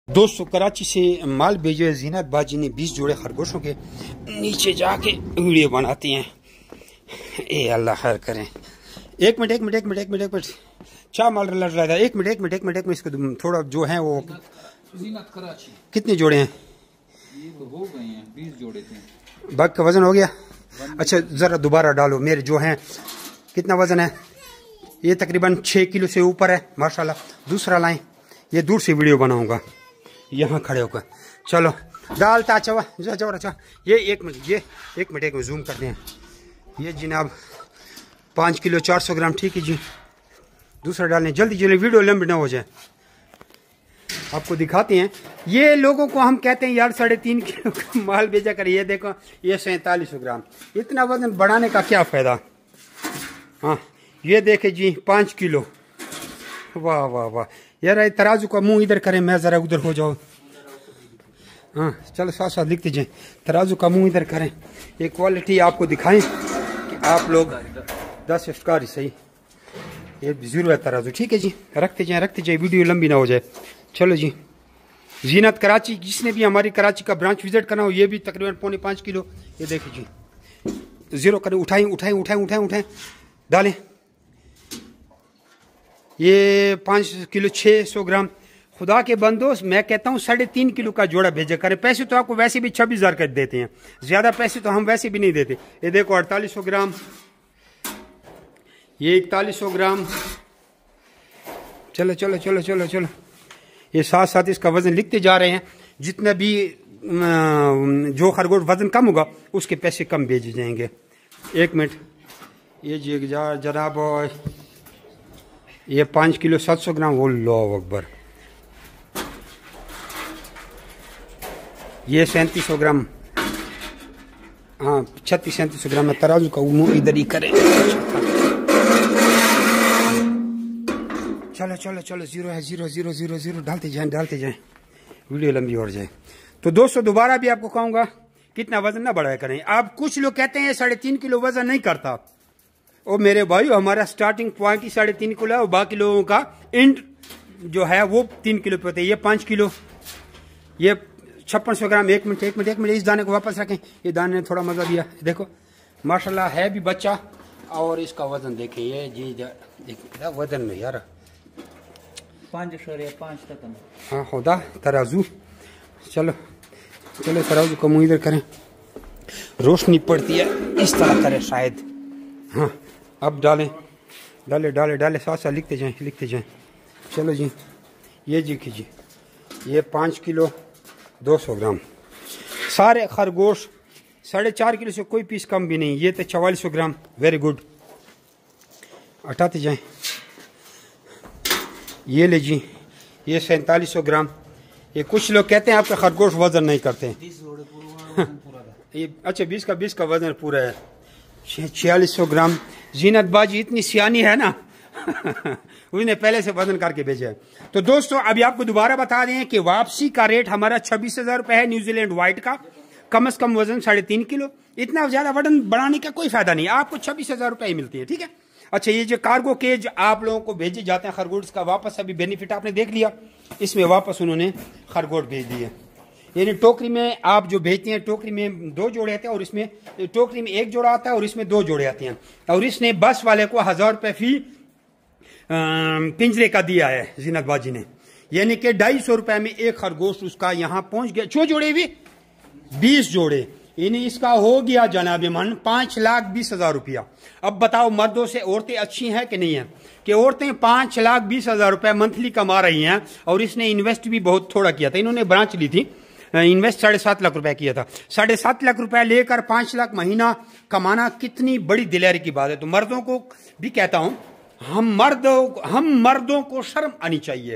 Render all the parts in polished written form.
दोस्तों कराची से माल भेजे जीनत बाजी ने 20 जोड़े खरगोशों के नीचे जाके वीडियो बनाती हैं। ए अल्लाह खैर करें। एक मिनट क्या माल लड़ रहा था। एक मिनट इसको थोड़ा जो है वो जीनत कराची कितने जोड़े हैं? ये तो हो गए हैं 20 जोड़े थे। बाग का वजन हो गया? अच्छा जरा दोबारा डालो। मेरे जो हैं कितना वजन है? ये तकरीबन 6 किलो से ऊपर है माशाल्लाह। दूसरा लाएं, ये दूर से वीडियो बनाऊंगा यहाँ खड़े होकर। चलो डालता अच्छा जाओ। अच्छा ये एक मिनट में जूम करते हैं। ये जनाब 5 किलो 400 ग्राम। ठीक है जी, दूसरा डालें जल्दी वीडियो लंबी ना हो जाए। आपको दिखाते हैं। ये लोगों को हम कहते हैं यार 3.5 किलो का माल भेजा कर। ये देखो ये 4700 ग्राम। इतना वजन बढ़ाने का क्या फायदा। हाँ ये देखे जी 5 किलो। वाह वाह वाह यार, तराजू का मुंह इधर करें, मैं जरा उधर हो जाओ। हाँ चलो साथ साथ लिखते जाए। तराजू का मुंह इधर करें, ये क्वालिटी आपको दिखाएं कि आप लोग 10 अफकार सही। ये जीरो है तराजू। ठीक है जी, रखते जाए वीडियो लंबी ना हो जाए। चलो जी जीनत कराची, जिसने भी हमारी कराची का ब्रांच विजिट करना हो, ये भी तकरीबन 4.5 किलो। ये देखिए जी जीरो करें, उठाएं डालें। ये 5 किलो 600 ग्राम। खुदा के बंदोस मैं कहता हूँ 3.5 किलो का जोड़ा भेजा करें। पैसे तो आपको वैसे भी 26,000 कर देते हैं, ज्यादा पैसे तो हम वैसे भी नहीं देते। ये देखो 4800 ग्राम, ये 4100 ग्राम। चलो ये साथ इसका वजन लिखते जा रहे हैं। जितना भी जो खरगोश वजन कम होगा उसके पैसे कम भेजे जाएंगे। 1 मिनट। ये जी जनाब ये 5 किलो 700 ग्राम। वो लो अकबर। ये 3700 ग्राम। हाँ 3600 ग्राम में तराजू का मुंह इधर ही करें। चलो जीरो है, जीरो डालते जाएं वीडियो लंबी हो जाए। तो दोस्तों दोबारा भी आपको कहूंगा कितना वजन ना बढ़ाया करें। आप कुछ लोग कहते हैं 3.5 किलो वजन नहीं करता। ओ मेरे भाई, हमारा स्टार्टिंग पॉइंट ही 3.5 किलो है और बाकी लोगों का एंड जो है वो 3 किलो पे होता है। ये 5 किलो, ये 5600 ग्राम। एक मिनट इस दाने को वापस रखें। ये दाने ने थोड़ा मजा दिया। देखो माशाल्लाह है भी बच्चा। और इसका वजन देखें, ये जी देखिए वजन में यार 5.5 तक। हाँ खुदा तराजू। चलो तराजू का मुंह इधर करें, रोशनी पड़ती है इस तरह करें शायद। हाँ अब डाले साथ लिखते जाएं। चलो जी ये जी कीजिए, ये 5 किलो 200 ग्राम। सारे खरगोश 4.5 किलो से कोई पीस कम भी नहीं। ये तो 4400 ग्राम। वेरी गुड, हटाते जाएं। ये ले जी, ये 4700 ग्राम। ये कुछ लोग कहते हैं आपका खरगोश वजन नहीं करते। ये अच्छा 20 का वजन पूरा है। 4600 ग्राम। जीनत बाजी इतनी सियानी है ना उसने पहले से वजन करके भेजा है। तो दोस्तों अभी आपको दोबारा बता दें कि वापसी का रेट हमारा 26,000 रुपए है न्यूजीलैंड व्हाइट का। कम से कम वजन 3.5 किलो। इतना ज्यादा वजन बढ़ाने का कोई फायदा नहीं, आपको 26,000 रुपए ही मिलती है। ठीक है। अच्छा ये जो कार्गो केज आप लोगों को भेजे जाते हैं खरगोश का, वापस अभी बेनिफिट आपने देख लिया। इसमें वापस उन्होंने खरगोश भेज दिए। यानी टोकरी में आप जो भेजते हैं, टोकरी में 2 जोड़े आते हैं और इसमें टोकरी में 1 जोड़ा आता है और इसमें 2 जोड़े आते हैं। और इसने बस वाले को 1000 रुपए फी पिंजरे का दिया है जीनत बाजी ने। यानी कि 250 रुपए में एक खरगोश उसका यहाँ पहुंच गया। 6 जोड़े भी 20 जोड़े, यानी इसका हो गया जनाब मन 5,20,000 रुपया। अब बताओ मर्दों से औरतें अच्छी हैं कि नहीं है? कि औरतें 5,20,000 रुपए मंथली कमा रही हैं और इसने इन्वेस्ट भी बहुत थोड़ा किया था। इन्होंने ब्रांच ली थी, इन्वेस्ट 7.5 लाख रुपए किया था। 7.5 लाख रुपए लेकर 5 लाख महीना कमाना कितनी बड़ी दिलेरी की बात है। तो मर्दों को भी कहता हूं, हम मर्दों को शर्म आनी चाहिए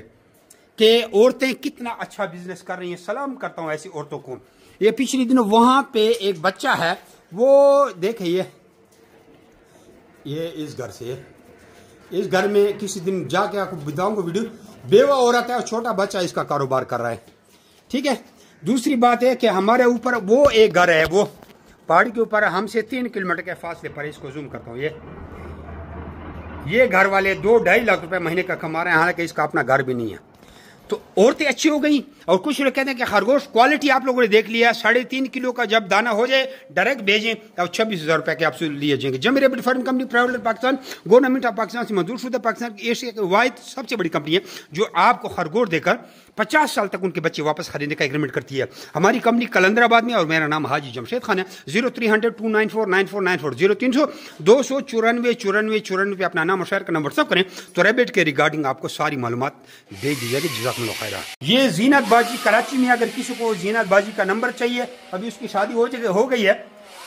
कि औरतें कितना अच्छा बिजनेस कर रही हैं। सलाम करता हूं ऐसी औरतों को। ये पिछले दिनों वहां पे एक बच्चा है, वो देखिए ये इस घर में किसी दिन जाके आपको बताऊंगा वीडियो। बेवा औरत है और छोटा बच्चा इसका कारोबार कर रहा है। ठीक है। दूसरी बात है कि हमारे ऊपर वो एक घर है, वो पहाड़ी के ऊपर हमसे 3 किलोमीटर के फासले पर। इसको जूम करता हूँ। ये घर वाले 2-2.5 लाख रुपए महीने का कमा रहे हैं, हालांकि इसका अपना घर भी नहीं है। तो औरतें अच्छी हो गई। और कुछ लोग कहते हैं कि खरगोश क्वालिटी आप लोगों ने देख लिया, 3.5 किलो का जब दाना हो जाए डायरेक्ट भेजें और 26,000 रुपए के आपसे लिए जाएंगे। जमी rabbit farm company private Pakistan, government of Pakistan से मंजूर शुदा, पाकिस्तान की एशिया की वाहिद सबसे बड़ी कंपनी है जो आपको खरगोश देकर 50 साल तक उनके बच्चे वापस खरीदने का एग्रीमेंट करती है। हमारी कंपनी कलंदराबाद में और मेरा नाम हाजी जमशेद खान है। 0300-294-9494 0300 294-9494 पे अपना नाम और शहर का नंबर व्हाट्सअप करें तो रेबिट के रिगार्डिंग आपको सारी मालूमात भेज दी जाएगी। जज़ाकुमुल्लाह खैरा। ये जीनत बाजी कराची में, अगर किसी को जीनत बाजी का नंबर चाहिए, अभी उसकी शादी हो गई है,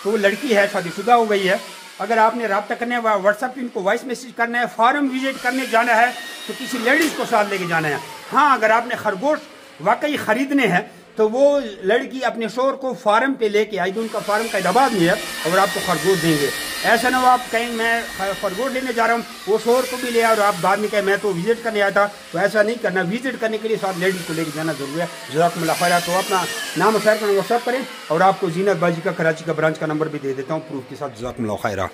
तो वो लड़की है, शादीशुदा हो गई है, अगर आपने रब्ता करना है व्हाट्सएप पे इनको वॉइस मैसेज करना है, फार्म विजिट करने जाना है तो किसी लेडीज़ को साथ लेके जाना है। हाँ, अगर आपने खरगोश वाकई ख़रीदने हैं तो वो लड़की अपने शोर को फार्म पे लेके आएगी, उनका फार्म कैदाबाद में है और आपको खरगोश देंगे। ऐसा ना हो आप कहें मैं खरगोश लेने जा रहा हूँ, वो शोर को भी ले आए और आप बाद में कहें मैं तो विजिट करने आया था। तो ऐसा नहीं करना, विजिट करने के लिए साथ लेडीज़ को लेके जाना जरूरी है। जज़ाकुमुल्लाह खैर। तो अपना नाम और शहर का व्हाट्सएप करें और आपको जीनत बाजी का कराची का ब्रांच का नंबर भी दे देता हूँ प्रूफ के साथ। जज़ाकुमुल्लाह खैर।